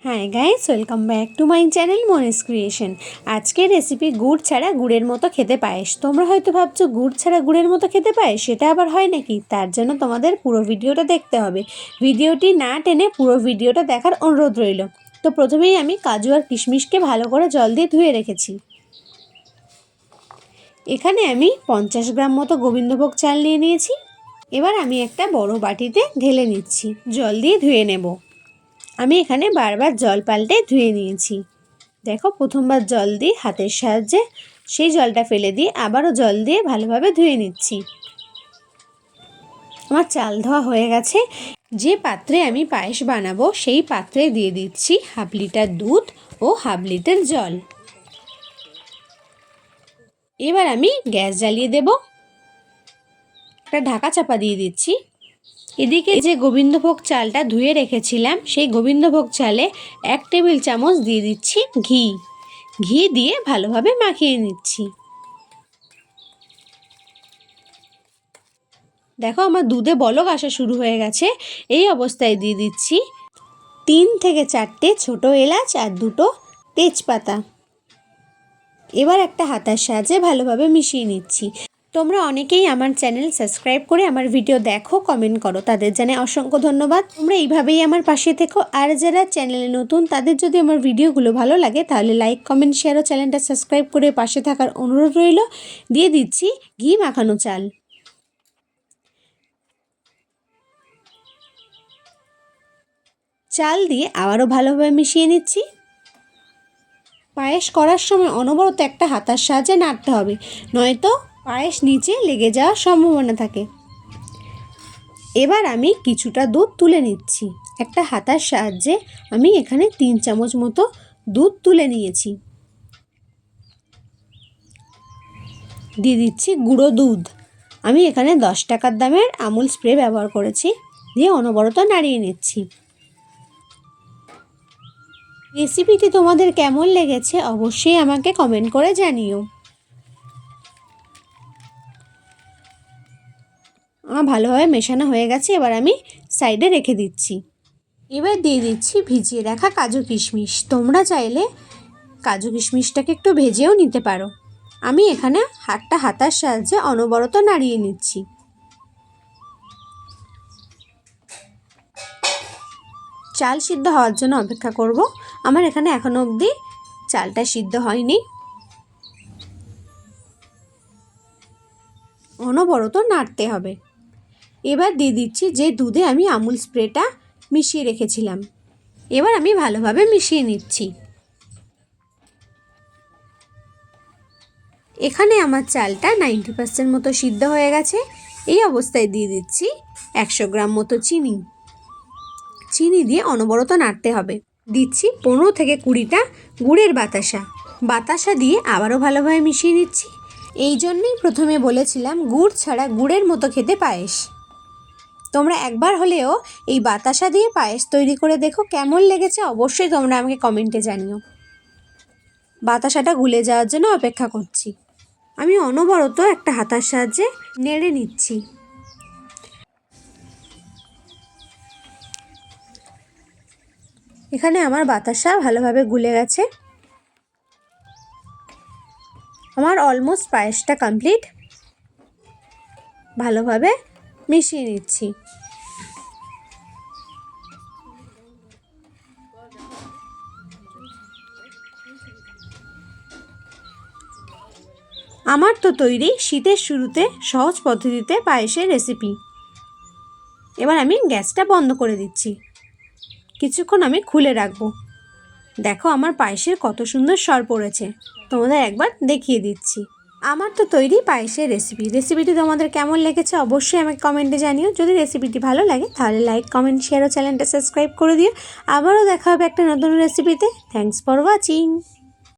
High guys, welcome back to my channel Moni's creation. আজকের recipe গুড় ছাড়া গুড়ের মতো খেতে পায়েস। তোমরা হয়তো ভাবছো গুড় ছাড়া গুড়ের মতো খেতে পায়েস, সেটা আবার হয় নাকি? তার জন্য তোমাদের পুরো ভিডিওটা দেখতে হবে। ভিডিওটি না টেনে পুরো ভিডিওটা দেখার অনুরোধ রইল। তো প্রথমেই আমি কাজু আর কিশমিশকে ভালো করে জল দিয়ে ধুয়ে রেখেছি। এখানে আমি 50 গ্রাম মতো গোবিন্দভোগ চাল নিয়ে নিয়েছি। এবার আমি একটা বড় বাটিতে ঢেলে নিচ্ছি, জল দিয়ে ধুয়ে নেব। আমি এখানে বারবার জল পাল্টে ধুয়ে নিয়েছি। দেখো, প্রথমবার জল দিয়ে হাতের সাহায্যে সেই জলটা ফেলে দিয়ে আবারও জল দিয়ে ভালোভাবে ধুয়ে নিচ্ছি। আমার চাল ধোয়া হয়ে গেছে। যে পাত্রে আমি পায়েস বানাবো সেই পাত্রে দিয়ে দিচ্ছি 1/2 লিটার দুধ ও 1/2 লিটার জল। এবার আমি গ্যাস জ্বালিয়ে দেব, একটা ঢাকা চাপা দিয়ে দিচ্ছি। এদিকে যে গোবিন্দভোগ চালটা ধুয়ে রেখেছিলাম সেই গোবিন্দভোগ চালে 1 টেবিল চামচ দিয়ে দিচ্ছি ঘি দিয়ে ভালোভাবে মাখিয়ে নিচ্ছি। দেখো, আমার দুধে বলক আসা শুরু হয়ে গেছে। এই অবস্থায় দিয়ে দিচ্ছি 3 থেকে 4টে ছোট এলাচ আর 2টো তেজপাতা। এবার একটা হাতার সাহায্যে ভালোভাবে মিশিয়ে নিচ্ছি। তোমরা অনেকেই আমার চ্যানেল সাবস্ক্রাইব করে আমার ভিডিও দেখো, কমেন্ট করো, তাদের জানাই অসংখ্য ধন্যবাদ। তোমরা এইভাবেই আমার পাশে থেকো। আর যারা চ্যানেলে নতুন তাদের যদি আমার ভিডিওগুলো ভালো লাগে তাহলে লাইক, কমেন্ট, শেয়ার ও চ্যানেলটা সাবস্ক্রাইব করে পাশে থাকার অনুরোধ রইল। দিয়ে দিচ্ছি ঘি মাখানো চাল। চাল দিয়ে আবারও ভালোভাবে মিশিয়ে নিচ্ছি। পায়েস করার সময় অনবরত একটা হাতার সাহায্যে নাড়তে হবে, নয়তো পায়েস নিচে লেগে যাওয়ার সম্ভাবনা থাকে। এবার আমি কিছুটা দুধ তুলে নিচ্ছি। একটা হাতার সাহায্যে আমি এখানে 3 চামচ মতো দুধ তুলে নিয়েছি। দিয়ে দিচ্ছি গুঁড়ো দুধ। আমি এখানে 10 টাকার দামের আমুল স্প্রে ব্যবহার করেছি। দিয়ে অনবরত নাড়িয়ে নিচ্ছি। রেসিপিটি তোমাদের কেমন লেগেছে অবশ্যই আমাকে কমেন্ট করে জানিও। আমার ভালোভাবে মেশানো হয়ে গেছে। এবার আমি সাইডে রেখে দিচ্ছি। এবার দিয়ে দিচ্ছি ভিজিয়ে রাখা কাজু কিশমিশ। তোমরা চাইলে কাজু কিশমিশটাকে একটু ভেজেও নিতে পারো। আমি এখানে হাতার সাহায্যে অনবরত নাড়িয়ে নিচ্ছি। চাল সিদ্ধ হওয়ার জন্য অপেক্ষা করব। আমার এখানে এখনো অবধি চালটা সিদ্ধ হয়নি। অনবরত নাড়তে হবে। এবার দিয়ে দিচ্ছি যে দুধে আমি আমুল স্প্রেটা মিশিয়ে রেখেছিলাম। এবার আমি ভালোভাবে মিশিয়ে নিচ্ছি। এখানে আমার চালটা 90% মতো সিদ্ধ হয়ে গেছে। এই অবস্থায় দিয়ে দিচ্ছি 100 গ্রাম মতো চিনি দিয়ে অনবরত নাড়তে হবে। দিচ্ছি 15 থেকে 20টা গুড়ের বাতাসা দিয়ে আবারও ভালোভাবে মিশিয়ে নিচ্ছি। এই জন্যই প্রথমে বলেছিলাম গুড় ছাড়া গুড়ের মতো খেতে পায়েস। তোমরা একবার হলেও এই বাতাসা দিয়ে পায়েস তৈরি করে দেখো, কেমন লেগেছে অবশ্যই তোমরা আমাকে কমেন্টে জানিও। বাতাসাটা গুলে যাওয়ার জন্য অপেক্ষা করছি। আমি অনবরত একটা হাতার সাহায্যে নেড়ে নিচ্ছি। এখানে আমার বাতাসা ভালোভাবে গুলে গেছে। আমার অলমোস্ট পায়েসটা কমপ্লিট। ভালোভাবে মিশিয়ে নিচ্ছি। আমার তো তৈরি শীতের শুরুতে সহজ পদ্ধতিতে পায়েসের রেসিপি। এবার আমি গ্যাসটা বন্ধ করে দিচ্ছি। কিছুক্ষণ আমি খুলে রাখবো। দেখো আমার পায়েসের কত সুন্দর স্বর পড়েছে। তোমাদের একবার দেখিয়ে দিচ্ছি। আমার তো তৈরি পায়েসের রেসিপিটি তোমাদের কেমন লেগেছে অবশ্যই আমাকে কমেন্টে জানিও। যদি রেসিপিটি ভালো লাগে তাহলে লাইক, কমেন্ট, শেয়ার ও চ্যানেলটা সাবস্ক্রাইব করে দিও। আবারও দেখা হবে একটা নতুন রেসিপিতে। Thanks for watching.